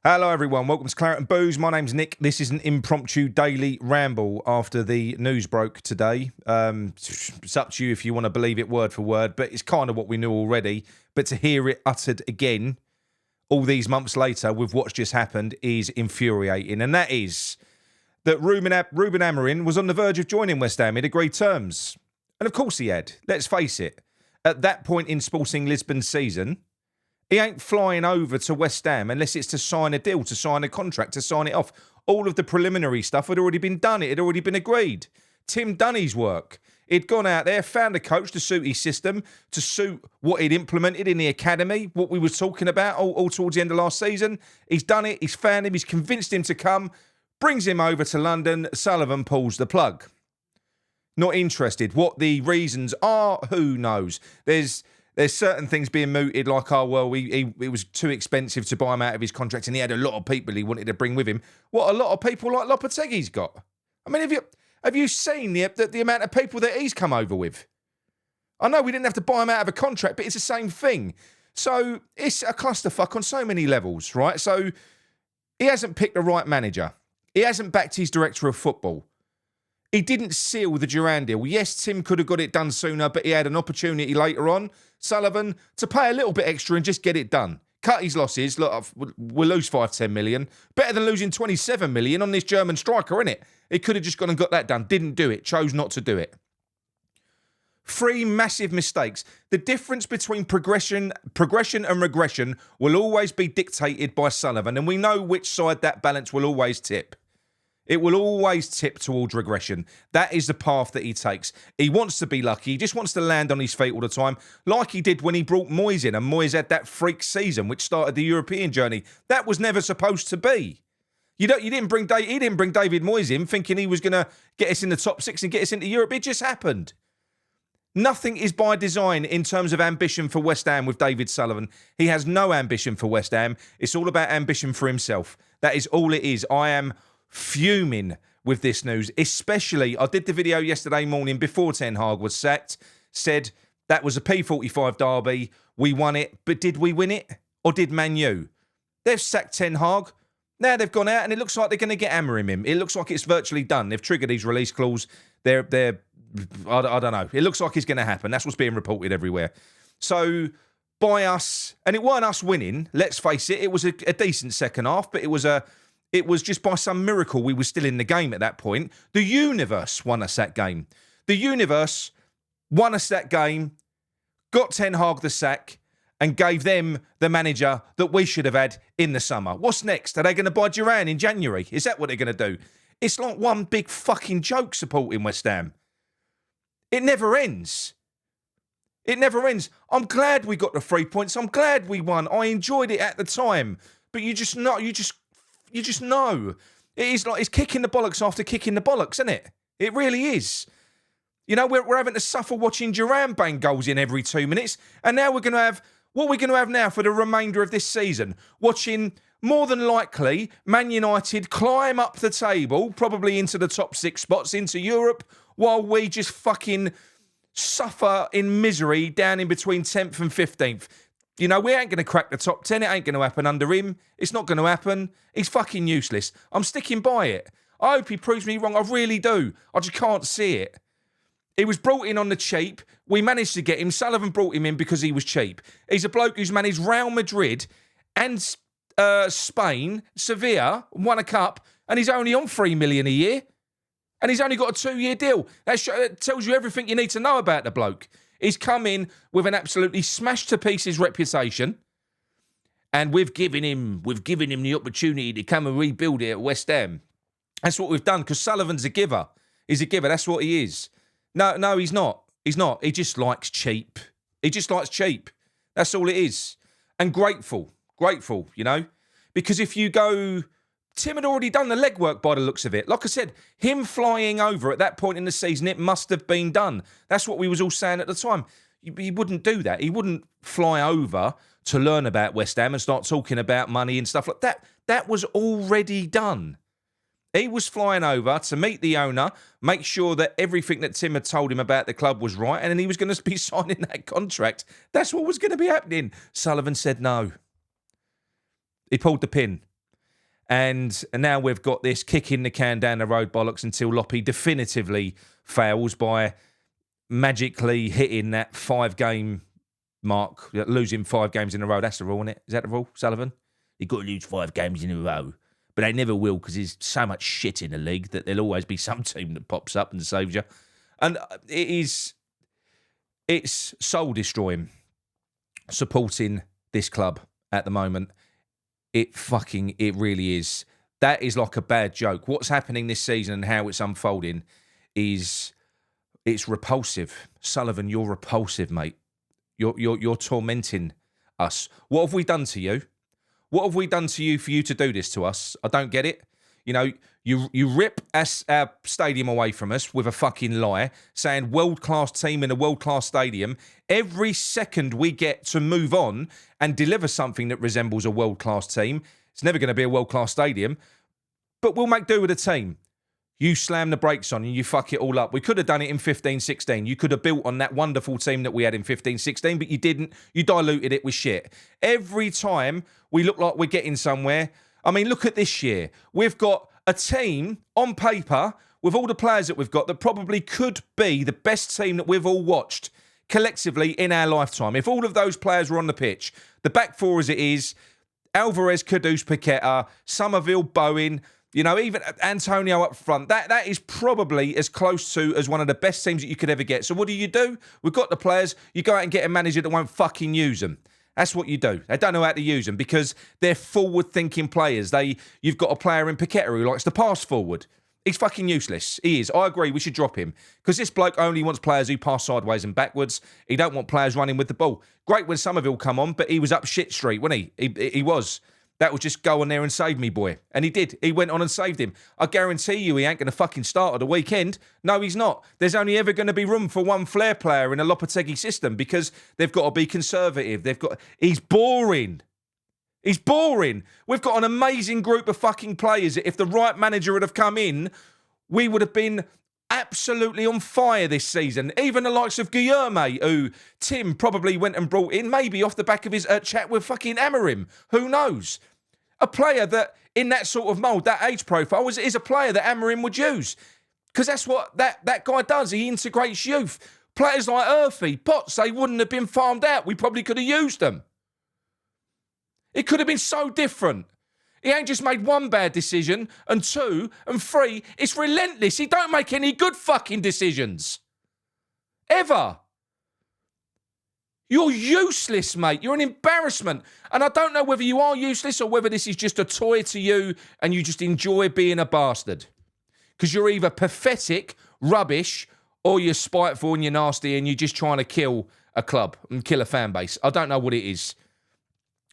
Hello everyone, welcome to Claret and Booze. My name's Nick. This is an impromptu daily ramble after the news broke today. It's up to you if you want to believe it word for word, but it's kind of what we knew already. But to hear it uttered again all these months later with what's just happened is infuriating. And that is that Ruben Amorim was on the verge of joining West Ham. He'd agreed terms. And of course he had. Let's face it. At that point in Sporting Lisbon's season, he ain't flying over to West Ham unless it's to sign a deal, to sign a contract, to sign it off. All of the preliminary stuff had already been done. It had already been agreed. Tim done his work. He'd gone out there, found a coach to suit his system, to suit what he'd implemented in the academy, what we were talking about all towards the end of last season. He's done it. He's found him. He's convinced him to come, brings him over to London. Sullivan pulls the plug. Not interested. What the reasons are, who knows? There's certain things being mooted like, oh, well, it was too expensive to buy him out of his contract and he had a lot of people he wanted to bring with him. What a lot of people like Lopetegui's got. I mean, have you seen the amount of people that he's come over with? I know we didn't have to buy him out of a contract, but it's the same thing. So it's a clusterfuck on so many levels, right? So he hasn't picked the right manager. He hasn't backed his director of football. He didn't seal the Duran deal. Yes, Tim could have got it done sooner, but he had an opportunity later on, Sullivan, to pay a little bit extra and just get it done. Cut his losses. Look, we'll lose 5-10 million. Better than losing 27 million on this German striker, innit? He could have just gone and got that done. Didn't do it. Chose not to do it. 3 massive mistakes. The difference between progression and regression will always be dictated by Sullivan, and we know which side that balance will always tip. It will always tip towards regression. That is the path that he takes. He wants to be lucky. He just wants to land on his feet all the time, like he did when he brought Moyes in, and Moyes had that freak season, which started the European journey. That was never supposed to be. He didn't bring David Moyes in thinking he was going to get us in the top 6 and get us into Europe. It just happened. Nothing is by design in terms of ambition for West Ham with David Sullivan. He has no ambition for West Ham. It's all about ambition for himself. That is all it is. I am fuming with this news, especially I did the video yesterday morning before Ten Hag was sacked, said that was a P45 derby, we won it, but did we win it? Or did Man U? They've sacked Ten Hag, now they've gone out and it looks like they're going to get Amorim in. It looks like it's virtually done. They've triggered his release clause. I don't know. It looks like it's going to happen. That's what's being reported everywhere. So by us, and it weren't us winning, let's face it, it was a decent second half, but it was just by some miracle we were still in the game at that point. The universe won us that game. The universe won us that game, got Ten Hag the sack, and gave them the manager that we should have had in the summer. What's next? Are they going to buy Duran in January? Is that what they're going to do? It's like one big fucking joke supporting West Ham. It never ends. It never ends. I'm glad we got the 3 points. I'm glad we won. I enjoyed it at the time. But you just know. It is like it's kicking the bollocks after kicking the bollocks, isn't it? It really is. You know, we're having to suffer watching Duran bang goals in every 2 minutes. And now we're going to have, what we're going to have now for the remainder of this season? Watching, more than likely, Man United climb up the table, probably into the top 6 spots, into Europe, while we just fucking suffer in misery down in between 10th and 15th. You know, we ain't going to crack the top 10. It ain't going to happen under him. It's not going to happen. He's fucking useless. I'm sticking by it. I hope he proves me wrong. I really do. I just can't see it. He was brought in on the cheap. We managed to get him. Sullivan brought him in because he was cheap. He's a bloke who's managed Real Madrid and Spain, Sevilla, won a cup, and he's only on 3 million a year. And he's only got a 2-year deal. That tells you everything you need to know about the bloke. He's come in with an absolutely smashed-to-pieces reputation, and we've given him the opportunity to come and rebuild it at West Ham. That's what we've done, because Sullivan's a giver. He's a giver. That's what he is. No, he's not. He's not. He just likes cheap. He just likes cheap. That's all it is. And grateful, you know? Because if you go... Tim had already done the legwork by the looks of it. Like I said, him flying over at that point in the season, it must have been done. That's what we was all saying at the time. He wouldn't do that. He wouldn't fly over to learn about West Ham and start talking about money and stuff like that. That was already done. He was flying over to meet the owner, make sure that everything that Tim had told him about the club was right, and then he was going to be signing that contract. That's what was going to be happening. Sullivan said no. He pulled the pin. And now we've got this kicking the can down the road bollocks until Loppy definitively fails by magically hitting that 5-game mark, losing 5 games in a row. That's the rule, isn't it? Is that the rule, Sullivan? You've got to lose 5 games in a row. But they never will because there's so much shit in the league that there'll always be some team that pops up and saves you. And it's soul-destroying supporting this club at the moment. It really is. That is like a bad joke. What's happening this season and how it's unfolding it's repulsive. Sullivan, you're repulsive, mate. You're tormenting us. What have we done to you? What have we done to you for you to do this to us? I don't get it. You know, you rip our stadium away from us with a fucking lie, saying world-class team in a world-class stadium. Every second we get to move on and deliver something that resembles a world-class team, it's never going to be a world-class stadium, but we'll make do with the team. You slam the brakes on and you fuck it all up. We could have done it in 15-16. You could have built on that wonderful team that we had in 15-16, but you didn't. You diluted it with shit. Every time we look like we're getting somewhere, I mean, look at this year. We've got a team on paper with all the players that we've got that probably could be the best team that we've all watched collectively in our lifetime. If all of those players were on the pitch, the back four as it is, Alvarez, Kudus, Paqueta, Somerville, Bowen, you know, even Antonio up front, that is probably as close to as one of the best teams that you could ever get. So what do? We've got the players. You go out and get a manager that won't fucking use them. That's what you do. They don't know how to use them because they're forward-thinking players. You've got a player in Paqueta who likes to pass forward. He's fucking useless. He is. I agree. We should drop him because this bloke only wants players who pass sideways and backwards. He don't want players running with the ball. Great when Somerville come on, but he was up shit street, wasn't he? He was. That was just go on there and save me, boy. And he did. He went on and saved him. I guarantee you he ain't going to fucking start at the weekend. No, he's not. There's only ever going to be room for one flair player in a Lopetegui system because they've got to be conservative. He's boring. He's boring. We've got an amazing group of fucking players. If the right manager would have come in, we would have been absolutely on fire this season. Even the likes of Guilherme, who Tim probably went and brought in, maybe off the back of his chat with fucking Amorim. Who knows? A player that, in that sort of mould, that age profile, is a player that Amorim would use. Because that's what that guy does. He integrates youth. Players like Earthy, Potts, they wouldn't have been farmed out. We probably could have used them. It could have been so different. He ain't just made 1 bad decision, and 2, and 3. It's relentless. He don't make any good fucking decisions. Ever. You're useless, mate. You're an embarrassment. And I don't know whether you are useless or whether this is just a toy to you and you just enjoy being a bastard. Because you're either pathetic, rubbish, or you're spiteful and you're nasty and you're just trying to kill a club and kill a fan base. I don't know what it is.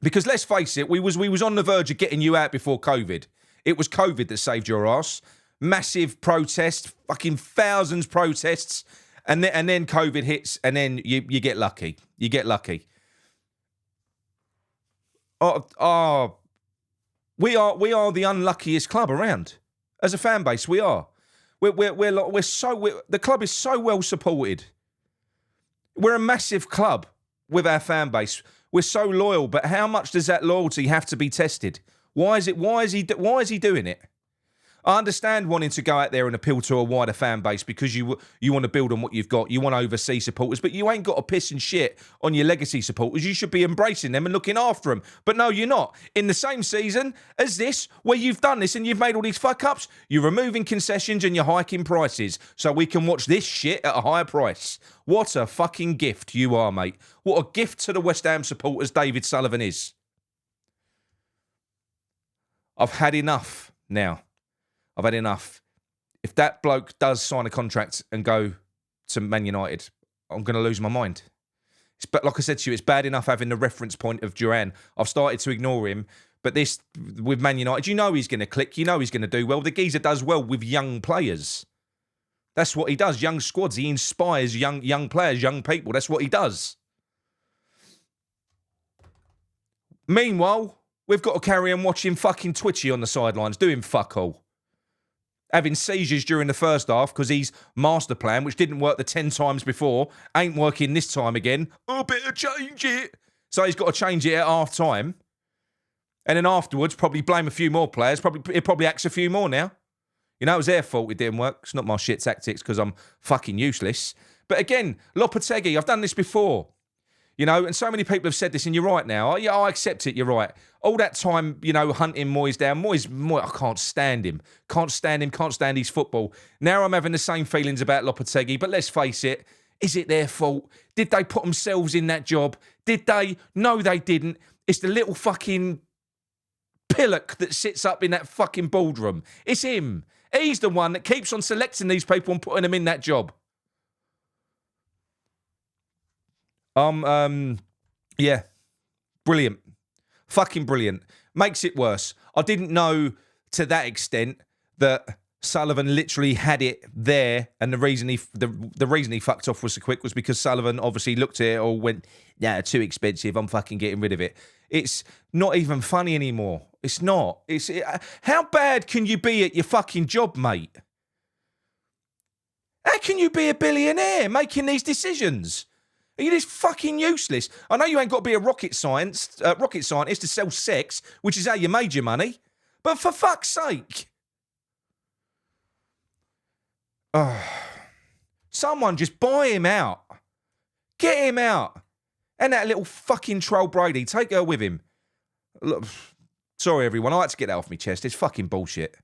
Because let's face it, we was on the verge of getting you out before COVID. It was COVID that saved your ass. Massive protest, fucking thousands protests. And then COVID hits, and then you get lucky. You get lucky. We are the unluckiest club around. As a fan base, we are. The club is so well supported. We're a massive club with our fan base. We're so loyal, but how much does that loyalty have to be tested? Why is he doing it? I understand wanting to go out there and appeal to a wider fan base because you want to build on what you've got. You want overseas supporters, but you ain't got to piss and shit on your legacy supporters. You should be embracing them and looking after them. But no, you're not. In the same season as this, where you've done this and you've made all these fuck-ups, you're removing concessions and you're hiking prices so we can watch this shit at a higher price. What a fucking gift you are, mate. What a gift to the West Ham supporters David Sullivan is. I've had enough now. I've had enough. If that bloke does sign a contract and go to Man United, I'm going to lose my mind. But like I said to you, it's bad enough having the reference point of Duran. I've started to ignore him. But this, with Man United, you know he's going to click. You know he's going to do well. The geezer does well with young players. That's what he does. Young squads. He inspires young players, young people. That's what he does. Meanwhile, we've got to carry on watching fucking Twitchy on the sidelines, doing fuck all. Having seizures during the first half because his master plan, which didn't work the 10 times before, ain't working this time again. Oh, better change it. So he's got to change it at half time. And then afterwards, probably blame a few more players. It probably acts a few more now. You know, it was their fault it didn't work. It's not my shit tactics because I'm fucking useless. But again, Lopetegui, I've done this before. You know, and so many people have said this, and you're right now. Yeah, I accept it, you're right. All that time, you know, hunting Moyes down. Moyes, I can't stand him. Can't stand his football. Now I'm having the same feelings about Lopetegui, but let's face it, is it their fault? Did they put themselves in that job? Did they? No, they didn't. It's the little fucking pillock that sits up in that fucking boardroom. It's him. He's the one that keeps on selecting these people and putting them in that job. Yeah, brilliant. Fucking brilliant. Makes it worse. I didn't know to that extent that Sullivan literally had it there, and the reason he fucked off was so quick was because Sullivan obviously looked at it all, went, "Nah, too expensive. I'm fucking getting rid of it." It's not even funny anymore. It's not. How bad can you be at your fucking job, mate? How can you be a billionaire making these decisions? Are you this fucking useless? I know you ain't got to be a rocket scientist to sell sex, which is how you made your money. But for fuck's sake. Oh, someone just buy him out. Get him out. And that little fucking troll Brady, take her with him. Look, sorry, everyone. I like to get that off my chest. It's fucking bullshit.